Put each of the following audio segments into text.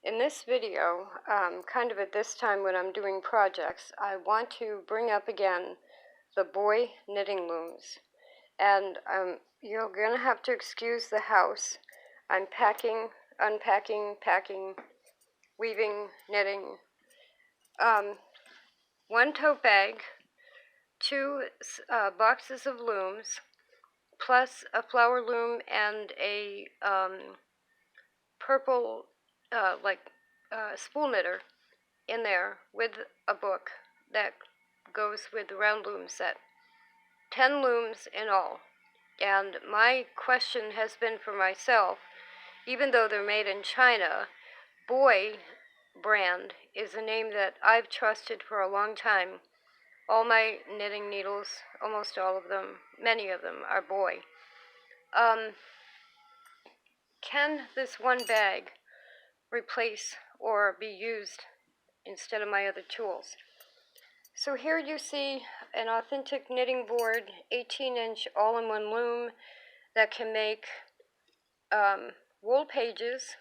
In this video, kind of at this time when I'm doing projects, I want to bring up again the Boye knitting looms. And you're going to have to excuse the house. I'm packing, unpacking, packing, weaving, knitting. One tote bag, two boxes of looms, plus a flower loom and a purple spool knitter in there with a book that goes with the round loom set. 10 looms in all. And my question has been for myself, even though they're made in China, Boye brand is a name that I've trusted for a long time. All my knitting needles, almost all of them, many of them are Boye. Can this one bag replace or be used instead of my other tools? So here you see an authentic knitting board, 18-inch all-in-one loom that can make wool pages.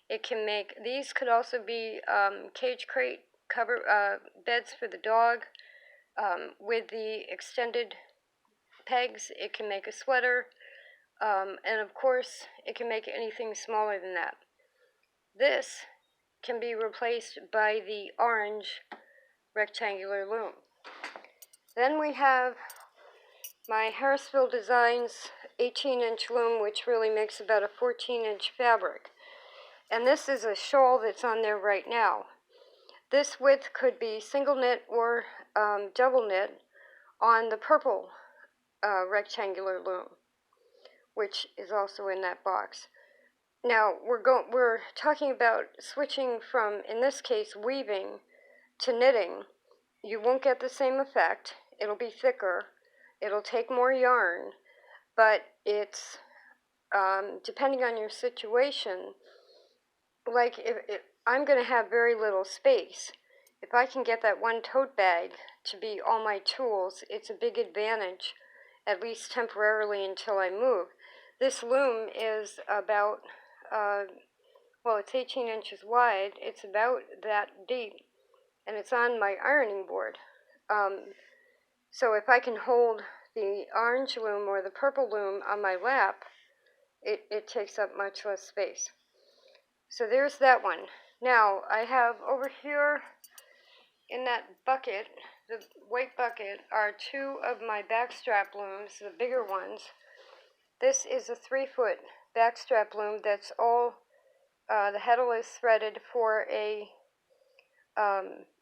It can make, these could also be cage crate cover beds for the dog. With the extended pegs, it can make a sweater. And of course, it can make anything smaller than that. This can be replaced by the orange rectangular loom. Then we have my Harrisville Designs 18-inch loom, which really makes about a 14-inch fabric. And this is a shawl that's on there right now. This width could be single knit or double knit on the purple rectangular loom, which is also in that box. Now we're talking about switching from, in this case, weaving to knitting. You won't get the same effect. It'll be thicker. It'll take more yarn, but it's depending on your situation. Like if I'm going to have very little space, if I can get that one tote bag to be all my tools, it's a big advantage, at least temporarily until I move. This loom is about, it's 18 inches wide. It's about that deep, and it's on my ironing board. So if I can hold the orange loom or the purple loom on my lap, it takes up much less space. So there's that one. Now I have over here in that bucket, the white bucket, are two of my backstrap looms, the bigger ones. This is a 3-foot backstrap loom that's all, the heddle is threaded for a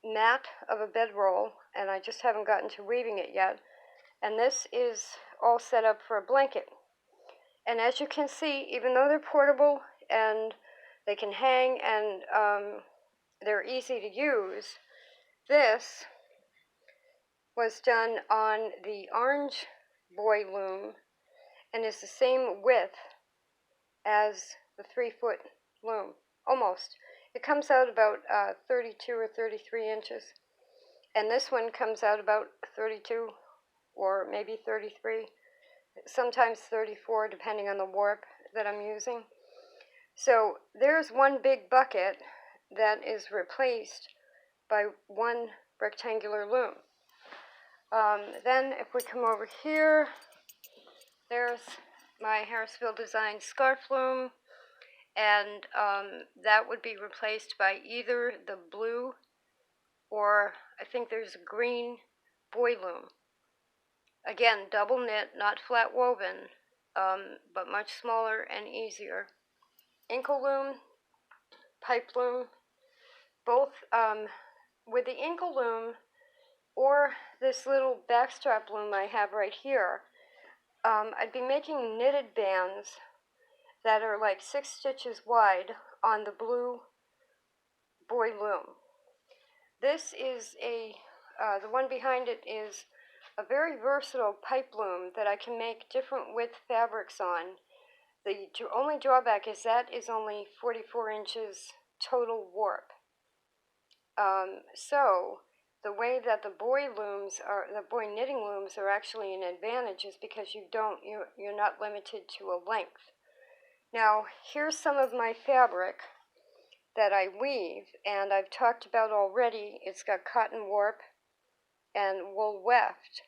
mat of a bedroll, and I just haven't gotten to weaving it yet. And this is all set up for a blanket. And as you can see, even though they're portable and they can hang and they're easy to use, this was done on the orange Boye loom and is the same width as the 3-foot loom, almost. It comes out about 32 or 33 inches, and this one comes out about 32 or maybe 33, sometimes 34, depending on the warp that I'm using. So there's one big bucket that is replaced by one rectangular loom. Then if we come over here, there's my Harrisville Designs scarf loom, and that would be replaced by either the blue or I think there's a green Boye loom. Again, double knit, not flat woven, but much smaller and easier. Ankle loom, pipe loom, both with the ankle loom or this little backstrap loom I have right here. I'd be making knitted bands that are like 6 stitches wide on the blue Boye loom. This is the one behind it is a very versatile pipe loom that I can make different width fabrics on. The only drawback is that is only 44 inches total warp. So the way that the Boye looms are, the Boye knitting looms are actually an advantage is because you're not limited to a length. Now here's some of my fabric that I weave, and I've talked about already, it's got cotton warp and wool weft.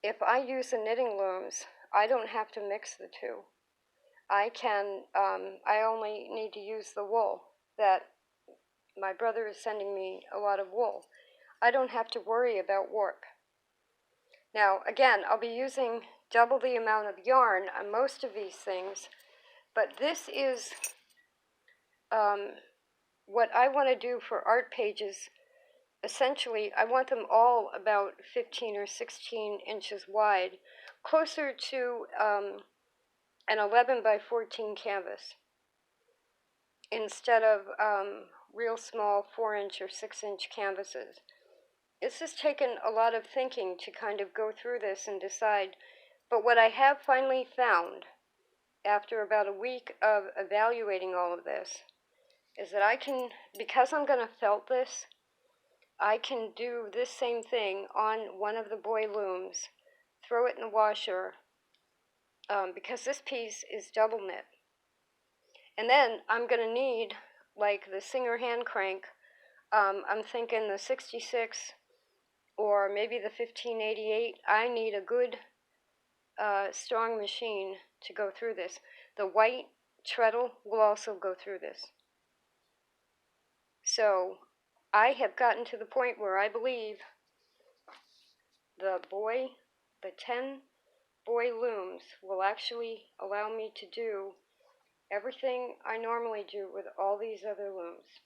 If I use the knitting looms, I don't have to mix the two. I only need to use the wool. That my brother is sending me a lot of wool. I don't have to worry about warp. Now, again, I'll be using double the amount of yarn on most of these things, but this is what I want to do for art pages. Essentially, I want them all about 15 or 16 inches wide, closer to an 11 by 14 canvas, instead of real small 4-inch or 6-inch canvases. This has taken a lot of thinking to kind of go through this and decide, but what I have finally found, after about a week of evaluating all of this, is that I can, because I'm going to felt this, I can do this same thing on one of the Boye looms, throw it in the washer, because this piece is double knit. And then I'm going to need, like the Singer hand crank, I'm thinking the 66 or maybe the 1588. I need a good, strong machine to go through this. The white treadle will also go through this. So I have gotten to the point where I believe the 10 Boye looms will actually allow me to do everything I normally do with all these other looms.